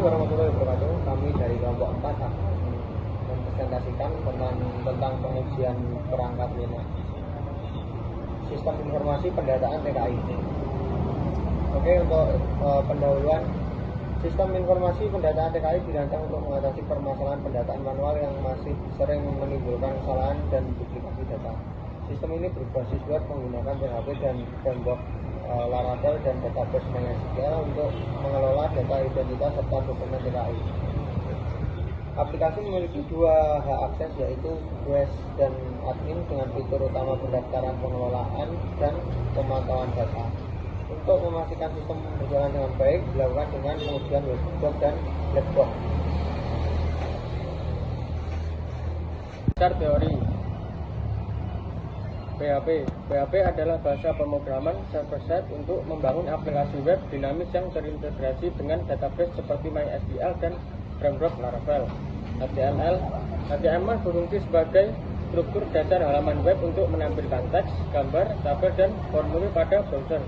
warahmatullahi wabarakatuh. Kami dari kelompok 4 akan mempresentasikan tentang pengujian perangkat lunak sistem informasi pendataan TKI. Oke, untuk pendahuluan, sistem informasi pendataan TKI dirancang untuk mengatasi permasalahan pendataan manual yang masih sering menimbulkan kesalahan dan duplikasi data. Sistem ini berbasis web menggunakan PHP dan framework Laravel dan database MySQL untuk mengelola data identitas serta dokumen TKI. Aplikasi memiliki dua hak akses, yaitu guest dan admin, dengan fitur utama pendaftaran, pengelolaan, dan pemantauan data. Untuk memastikan sistem berjalan dengan baik, dilakukan dengan pengujian webbox dan blackbox. Dasar teori PHP adalah bahasa pemrograman server-side untuk membangun aplikasi web dinamis yang terintegrasi dengan database seperti MySQL dan framework Laravel. HTML berfungsi sebagai struktur dasar halaman web untuk menampilkan teks, gambar, tabel, dan formulir pada browser.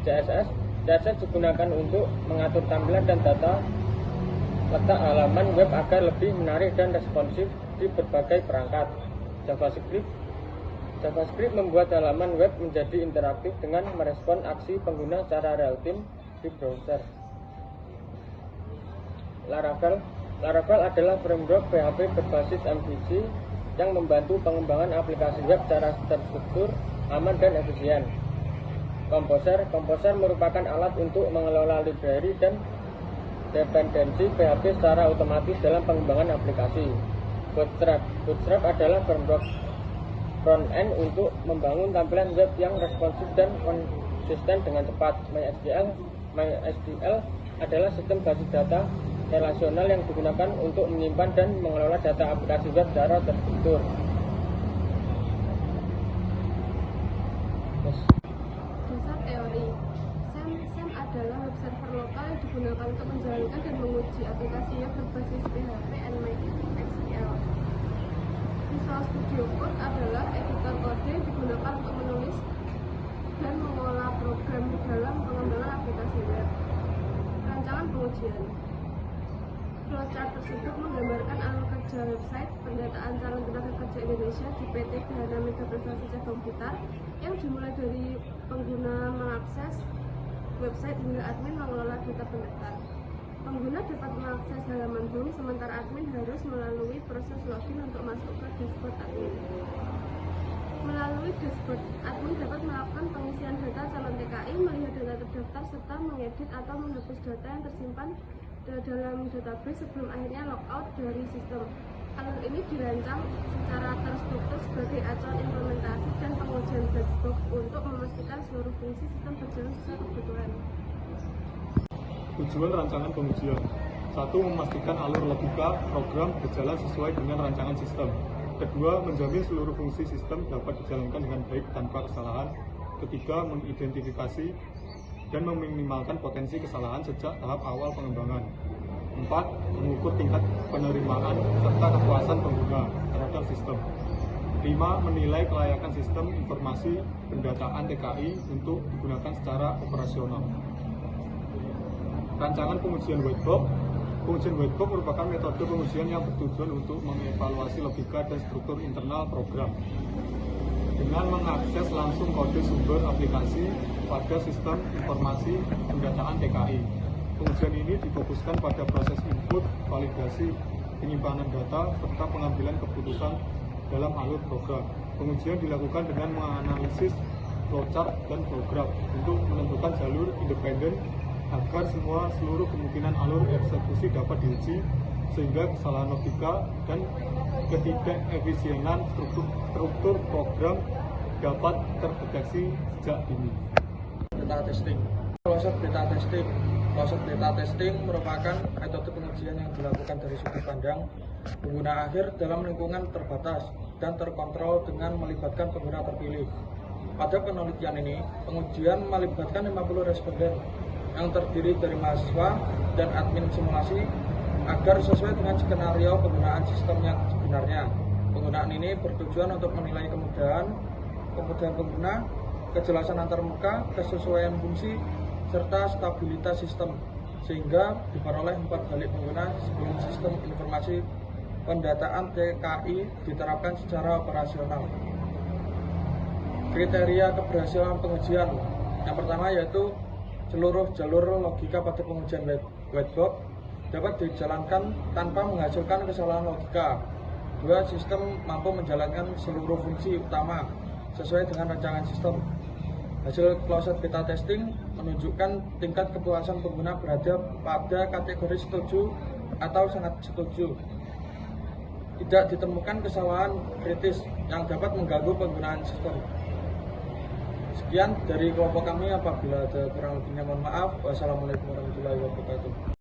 CSS digunakan untuk mengatur tampilan dan tata letak halaman web agar lebih menarik dan responsif di berbagai perangkat. JavaScript membuat halaman web menjadi interaktif dengan merespon aksi pengguna secara real-time di browser. Laravel adalah framework PHP berbasis MVC yang membantu pengembangan aplikasi web secara terstruktur, aman, dan efisien. Composer merupakan alat untuk mengelola library dan dependensi PHP secara otomatis dalam pengembangan aplikasi. Bootstrap adalah framework front-end untuk membangun tampilan web yang responsif dan konsisten dengan cepat. MySQL adalah sistem basis data relasional yang digunakan untuk menyimpan dan mengelola data aplikasi web secara terstruktur. Dasar teori SAM adalah web server lokal yang digunakan untuk menjalankan dan menguji aplikasinya berbasis PHP dan MySQL. Visual Studio Code adalah editor kode yang digunakan untuk menulis dan mengolah program dalam pengembangan aplikasi web. Rancangan pengujian. Flowchart tersebut menggambarkan alur kerja website pendataan calon tenaga kerja Indonesia di PT Dahana Mega Prestasi Cabang Blitar, yang dimulai dari pengguna mengakses website hingga admin mengelola data pendaftar. Pengguna dapat mengakses halaman home, sementara admin harus melalui proses login untuk masuk ke dashboard admin. Melalui dashboard, admin dapat melakukan pengisian data calon TKI, melihat data terdaftar, serta mengedit atau menghapus data yang tersimpan dalam database sebelum akhirnya logout dari sistem. Alur ini dirancang secara terstruktur sebagai acuan implementasi dan pengujian black box untuk memastikan seluruh fungsi sistem berjalan sesuai kebutuhan. Tujuan rancangan pengujian: 1. Memastikan alur logika program berjalan sesuai dengan rancangan sistem. 2. Menjamin seluruh fungsi sistem dapat dijalankan dengan baik tanpa kesalahan. 3. Mengidentifikasi dan meminimalkan potensi kesalahan sejak tahap awal pengembangan. 4. Mengukur tingkat penerimaan serta kepuasan pengguna terhadap sistem. 5. Menilai kelayakan sistem informasi pendataan TKI untuk digunakan secara operasional. Rancangan pengujian whitebox. Pengujian whitebox merupakan metode pengujian yang bertujuan untuk mengevaluasi logika dan struktur internal program dengan mengakses langsung kode sumber aplikasi pada sistem informasi pendataan TKI. Pengujian ini difokuskan pada proses input, validasi, penyimpanan data, serta pengambilan keputusan dalam alur program. Pengujian dilakukan dengan menganalisis flowchart dan flowgraph untuk menentukan jalur independen agar seluruh kemungkinan alur eksekusi dapat diuji, sehingga kesalahan logika dan ketidakefisienan struktur program dapat terdeteksi sejak dini. Beta testing. Proses beta testing merupakan metode pengujian yang dilakukan dari sudut pandang pengguna akhir dalam lingkungan terbatas dan terkontrol dengan melibatkan pengguna terpilih. Pada penelitian ini, pengujian melibatkan 50 responden yang terdiri dari mahasiswa dan admin simulasi agar sesuai dengan skenario penggunaan sistem yang sebenarnya. Penggunaan ini bertujuan untuk menilai kemudahan pengguna, kejelasan antarmuka, kesesuaian fungsi, serta stabilitas sistem. sehingga diperoleh 4 balik pengguna sebelum sistem informasi pendataan TKI diterapkan secara operasional. Kriteria keberhasilan pengujian yang pertama yaitu seluruh jalur logika pada pengujian whitebox dapat dijalankan tanpa menghasilkan kesalahan logika. 2. Sistem mampu menjalankan seluruh fungsi utama sesuai dengan rancangan sistem. Hasil closed beta testing menunjukkan tingkat kepuasan pengguna berada pada kategori setuju atau sangat setuju. Tidak ditemukan kesalahan kritis yang dapat mengganggu penggunaan sistem. Sekian dari kelompok kami, apabila ada kurang lebihnya mohon maaf. Wassalamualaikum warahmatullahi wabarakatuh.